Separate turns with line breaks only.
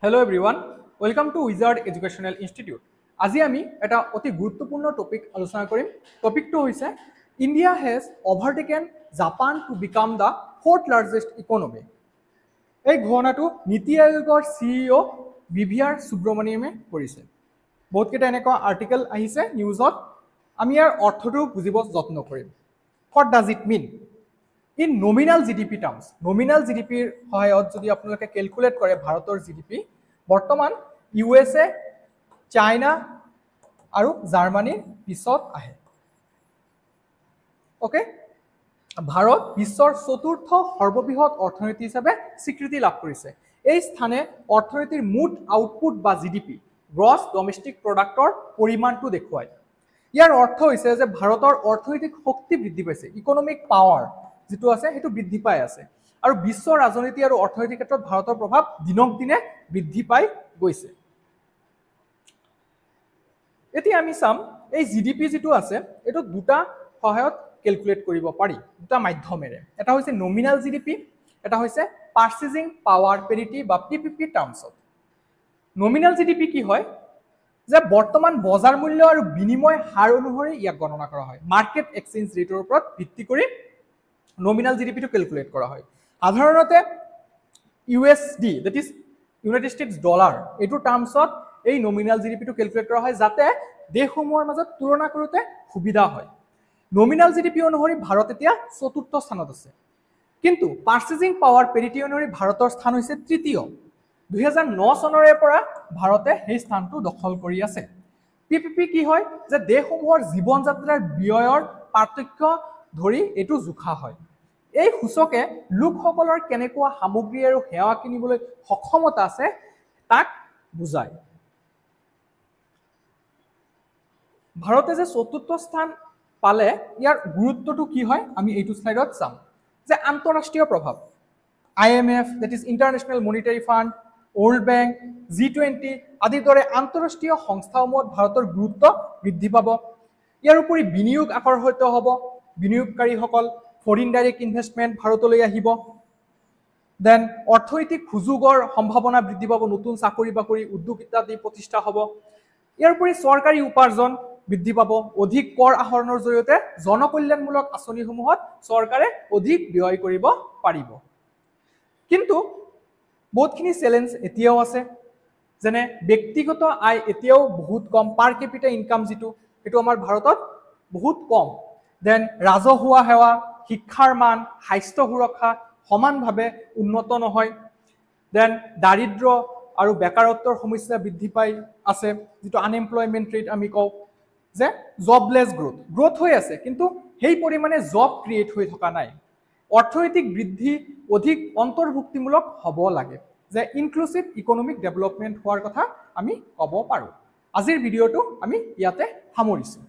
Hello everyone, welcome to Wizard Educational Institute. আজি আমি এটা অতি গুৰুত্বপূৰ্ণ টপিক আলোচনা কৰিম। টপিকটো হৈছে India has overtaken Japan to become the fourth largest economy. এই ঘোষণাটো নীতি আয়োগৰ CEO বিভিআৰ সুব্ৰমণিয়ামে কৰিছে। বহুত কেইটা এনেকুৱা আৰ্টিকেল আহিছে নিউজত। আমি ইয়াৰ অৰ্থটো বুজিব যত্ন কৰিম। What does it mean? In nominal GDP terms, nominal GDP সহায়ত যদি আপোনালোকে ক্যালকুলেট কৰে ভাৰতৰ GDP বৰ্তমান USA, চাইনা আৰু জাৰ্মানীৰ পিছত আহে। ওকে, ভাৰত বিশ্বৰ চতুৰ্থ সৰ্ববৃহৎ অৰ্থনীতি হিচাপে স্বীকৃতি লাভ কৰিছে। এই স্থানে অৰ্থনীতিৰ মুঠ আউটপুট বা GDP, গ্ৰছ ডমেষ্টিক প্ৰডাক্টৰ পৰিমাণটো দেখুৱায়। ইয়াৰ অৰ্থ হৈছে যে ভাৰতৰ অৰ্থনৈতিক শক্তি বৃদ্ধি পাইছে, ইকনমিক পাৱাৰ যেটো আছে হেতু বৃদ্ধি পাই আছে আৰু বিশ্ব ৰাজনীতি আৰু অৰ্থনৈতিক ক্ষেত্ৰত ভাৰতৰ প্ৰভাৱ দিনক দিনে বৃদ্ধি পাই গৈছে। এতিয়া আমি চাম এই জিডিপি যেটো আছে এটো দুটা সহায়ত ক্যালকুলেট কৰিব পাৰি, দুটা মাধ্যমেৰে। এটা হৈছে নমিনাল জিডিপি, এটা হৈছে পাৰ্চেজিং পাৱাৰ পেৰিটি বা পিপিপি টাৰ্মছত। নমিনাল জিডিপি কি হয় যে বৰ্তমান বজাৰ মূল্য আৰু বিনিময় হাৰ অনুসৰি ইয়াক গণনা কৰা হয়। মাৰ্কেট এক্সচেঞ্জ ৰেটৰ ওপৰত ভিত্তি কৰি নমিনাল জিডিপি টো ক্যালকুলেট কৰা হয়। সাধাৰণতে USD that is United States dollar এটো টাৰ্মছত এই নমিনাল জিডিপি টো ক্যালকুলেট কৰা হয় যাতে দেশসমূহৰ মাজত তুলনা কৰোতে সুবিধা হয়। নমিনাল জিডিপি অনুসৰি ভাৰত এতিয়া চতুৰ্থ স্থানত আছে, কিন্তু পাৰ্চেজিং পাৱাৰ পেৰিটি অনুসৰি ভাৰতৰ স্থান হৈছে তৃতীয়। 2009 চনৰে পৰা ভাৰতে সেই স্থানটো দখল কৰি আছে। পিপিপি কি হয় যে দেশসমূহৰ জীৱন যাত্ৰাৰ ব্যয়ৰ পাৰ্থক্য ধৰি এটো জোখা হয়। এই সূচকে লোকসকলৰ কেনেকুৱা সামগ্ৰী আৰু সেৱা কিনিবলৈ সক্ষমতা আছে তাক বুজায়। ভাৰতে যে চতুৰ্থ স্থান পালে ইয়াৰ গুৰুত্বটো কি হয় আমি এইটো স্লাইডত চাম। যে আন্তঃৰাষ্ট্ৰীয় প্ৰভাৱ IMF that is International Monetary Fund, World Bank, G20 আদিৰ দৰে আন্তঃৰাষ্ট্ৰীয় সংস্থাসমূহত ভাৰতৰ গুৰুত্ব বৃদ্ধি পাব। ইয়াৰ উপৰি বিনিয়োগ আকৰ্ষিত হ'ব, বিনিয়োগকাৰীসকল ফৰেইন ডাইৰেক্ট ইনভেষ্টমেন্ট ভাৰতলৈ আহিব। দেন অৰ্থনৈতিক সুযোগৰ সম্ভাৱনা বৃদ্ধি পাব, নতুন চাকৰি বাকৰি উদ্যোগ ইত্যাদি প্ৰতিষ্ঠা হ'ব। ইয়াৰ উপৰি চৰকাৰী উপাৰ্জন বৃদ্ধি পাব, অধিক কৰ আহৰণৰ জৰিয়তে জনকল্যাণমূলক আঁচনিসমূহত চৰকাৰে অধিক ব্যয় কৰিব পাৰিব। কিন্তু বহুতখিনি চ্যালেঞ্জ এতিয়াও আছে, যেনে ব্যক্তিগত আয় এতিয়াও বহুত কম, পাৰ কেপিটা ইনকাম যেটো এটো আমাৰ ভাৰতত বহুত কম। দেন ৰাজহুৱা সেৱা, শিক্ষাৰ মান, স্বাস্থ্য সুৰক্ষা সমানভাৱে উন্নত নহয়। দেন দাৰিদ্ৰ আৰু বেকাৰত্বৰ সমস্যা বৃদ্ধি পাই আছে, যেটো আনএমপ্লয়মেন্ট ৰেট আমি কওঁ। যে জবলেস গ্ৰোথ হৈ আছে, কিন্তু সেই পৰিমাণে জব ক্ৰিয়েট হৈ থকা নাই। অৰ্থনৈতিক বৃদ্ধি অধিক অন্তৰ্ভুক্তিমূলক হ'ব লাগে, যে ইনক্লুসিভ ইকনমিক ডেভেলপমেন্ট হোৱাৰ কথা আমি ক'ব পাৰো। আজিৰ ভিডিঅ'টো আমি ইয়াতে সামৰিছো।